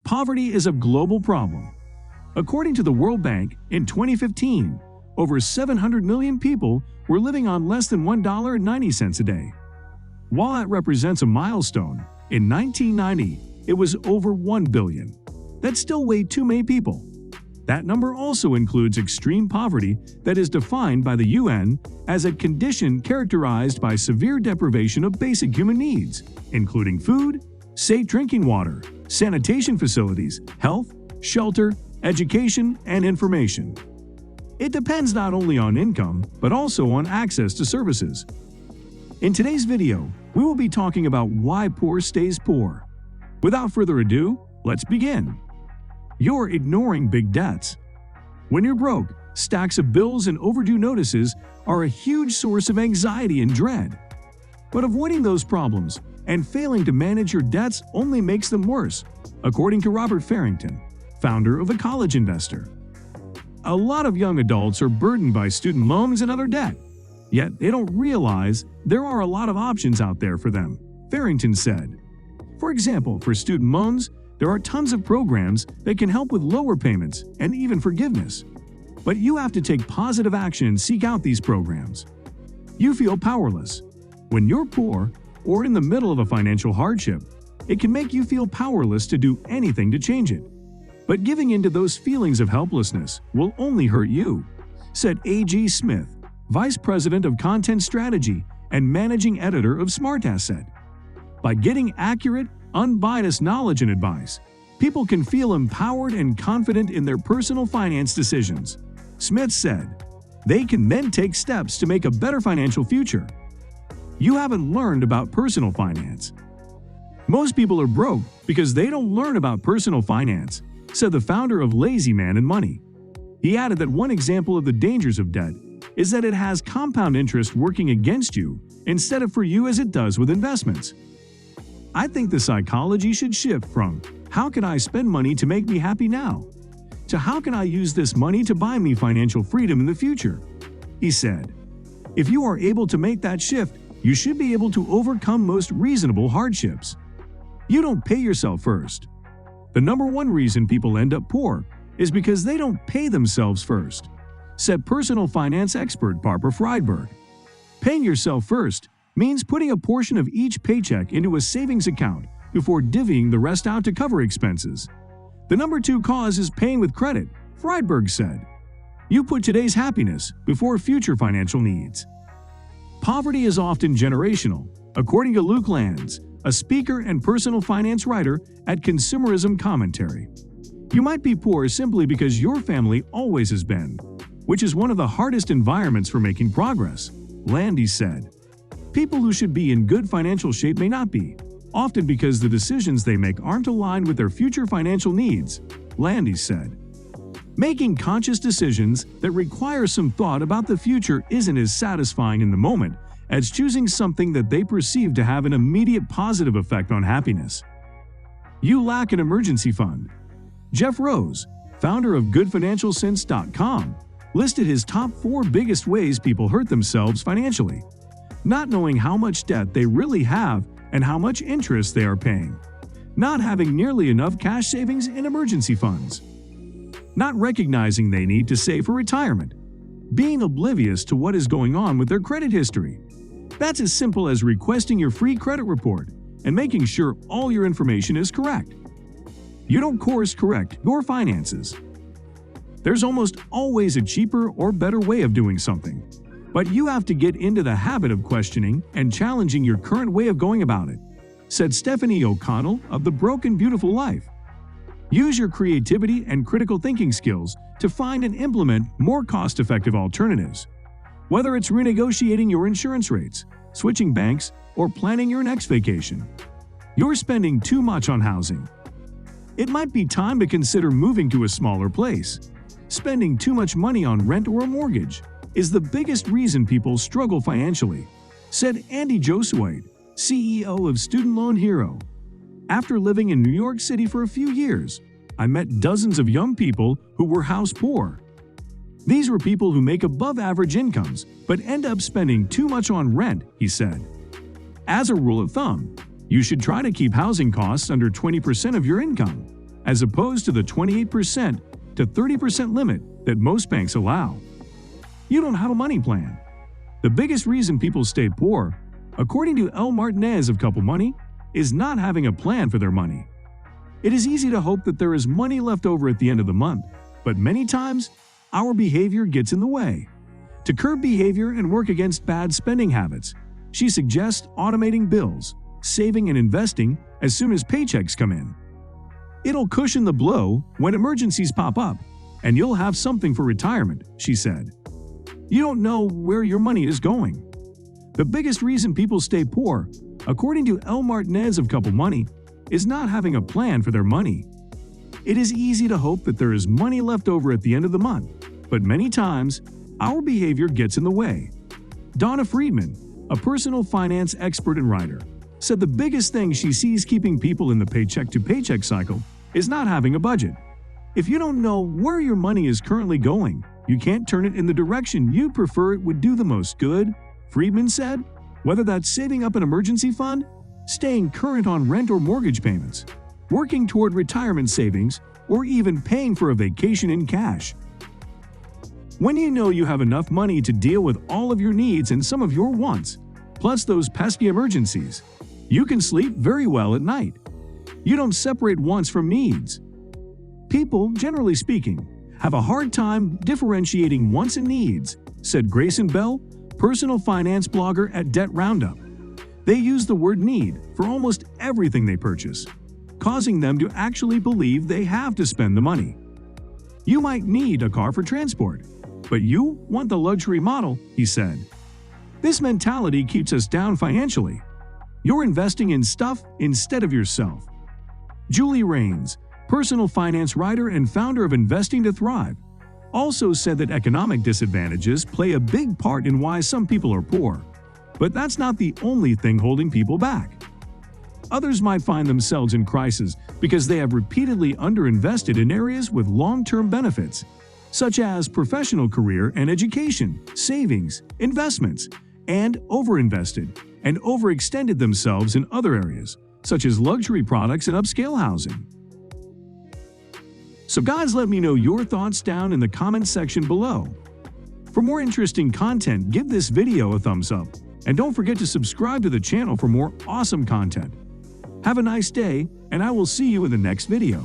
Poverty is a global problem. According to the World Bank, in 2015, over 700 million people were living on less than $1.90 a day. While that represents a milestone, in 1990, it was over 1 billion. That's still way too many people. That number also includes extreme poverty that is defined by the UN as a condition characterized by severe deprivation of basic human needs, including food, safe drinking water, sanitation facilities, health, shelter, education, and information. It depends not only on income, but also on access to services. In today's video, we will be talking about why poor stays poor. Without further ado, let's begin. You're ignoring big debts. When you're broke, stacks of bills and overdue notices are a huge source of anxiety and dread. But avoiding those problems and failing to manage your debts only makes them worse, according to Robert Farrington, founder of The College Investor. A lot of young adults are burdened by student loans and other debt, yet they don't realize there are a lot of options out there for them, Farrington said. For example, for student loans, there are tons of programs that can help with lower payments and even forgiveness. But you have to take positive action and seek out these programs. You feel powerless. When you're poor or in the middle of a financial hardship, it can make you feel powerless to do anything to change it. But giving into those feelings of helplessness will only hurt you, said A.G. Smith, Vice President of Content Strategy and Managing Editor of Smart Asset. By getting accurate, unbiased knowledge and advice, people can feel empowered and confident in their personal finance decisions. Smith said, they can then take steps to make a better financial future. You haven't learned about personal finance. Most people are broke because they don't learn about personal finance, said the founder of Lazy Man and Money. He added that one example of the dangers of debt is that it has compound interest working against you instead of for you as it does with investments. I think the psychology should shift from, how can I spend money to make me happy now, to how can I use this money to buy me financial freedom in the future? He said, if you are able to make that shift, you should be able to overcome most reasonable hardships. You don't pay yourself first. The number one reason people end up poor is because they don't pay themselves first, said personal finance expert Barbara Friedberg. Paying yourself first means putting a portion of each paycheck into a savings account before divvying the rest out to cover expenses. The number two cause is paying with credit, Friedberg said. You put today's happiness before future financial needs. Poverty is often generational, according to Luke Lands, a speaker and personal finance writer at Consumerism Commentary. You might be poor simply because your family always has been, which is one of the hardest environments for making progress, Landy said. People who should be in good financial shape may not be, often because the decisions they make aren't aligned with their future financial needs, Landy said. Making conscious decisions that require some thought about the future isn't as satisfying in the moment as choosing something that they perceive to have an immediate positive effect on happiness. You lack an emergency fund. Jeff Rose, founder of GoodFinancialSense.com, listed his top 4 biggest ways people hurt themselves financially. Not knowing how much debt they really have and how much interest they are paying. Not having nearly enough cash savings in emergency funds. Not recognizing they need to save for retirement. Being oblivious to what is going on with their credit history. That's as simple as requesting your free credit report and making sure all your information is correct. You don't course correct your finances. There's almost always a cheaper or better way of doing something. But you have to get into the habit of questioning and challenging your current way of going about it, said Stephanie O'Connell of The Broken Beautiful Life. Use your creativity and critical thinking skills to find and implement more cost-effective alternatives. Whether it's renegotiating your insurance rates, switching banks, or planning your next vacation. You're spending too much on housing. It might be time to consider moving to a smaller place. Spending too much money on rent or a mortgage is the biggest reason people struggle financially, said Andy Joswait, CEO of Student Loan Hero. After living in New York City for a few years, I met dozens of young people who were house poor. These were people who make above-average incomes but end up spending too much on rent, he said. As a rule of thumb, you should try to keep housing costs under 20% of your income. as opposed to the 28% to 30% limit that most banks allow. You don't have a money plan. The biggest reason people stay poor, according to El Martinez of Couple Money, is not having a plan for their money. It is easy to hope that there is money left over at the end of the month, but many times, our behavior gets in the way. To curb behavior and work against bad spending habits, she suggests automating bills, saving and investing as soon as paychecks come in. It'll cushion the blow when emergencies pop up, and you'll have something for retirement, she said. You don't know where your money is going. The biggest reason people stay poor, according to El Martinez of Couple Money, is not having a plan for their money. It is easy to hope that there is money left over at the end of the month, but many times, our behavior gets in the way. Donna Friedman, a personal finance expert and writer, said the biggest thing she sees keeping people in the paycheck-to-paycheck cycle is not having a budget. If you don't know where your money is currently going, you can't turn it in the direction you prefer it would do the most good, Friedman said, whether that's saving up an emergency fund, staying current on rent or mortgage payments, working toward retirement savings, or even paying for a vacation in cash. When you know you have enough money to deal with all of your needs and some of your wants, plus those pesky emergencies, you can sleep very well at night. You don't separate wants from needs. People, generally speaking, have a hard time differentiating wants and needs, said Grayson Bell, personal finance blogger at Debt Roundup. They use the word need for almost everything they purchase, causing them to actually believe they have to spend the money. You might need a car for transport, but you want the luxury model, he said. This mentality keeps us down financially. You're investing in stuff instead of yourself. Julie Rains, personal finance writer and founder of Investing to Thrive, also said that economic disadvantages play a big part in why some people are poor. But that's not the only thing holding people back. Others might find themselves in crisis because they have repeatedly underinvested in areas with long-term benefits, such as professional career and education, savings, investments, and overinvested and overextended themselves in other areas, such as luxury products and upscale housing. So guys, let me know your thoughts down in the comments section below. For more interesting content, give this video a thumbs up, and don't forget to subscribe to the channel for more awesome content. Have a nice day, and I will see you in the next video.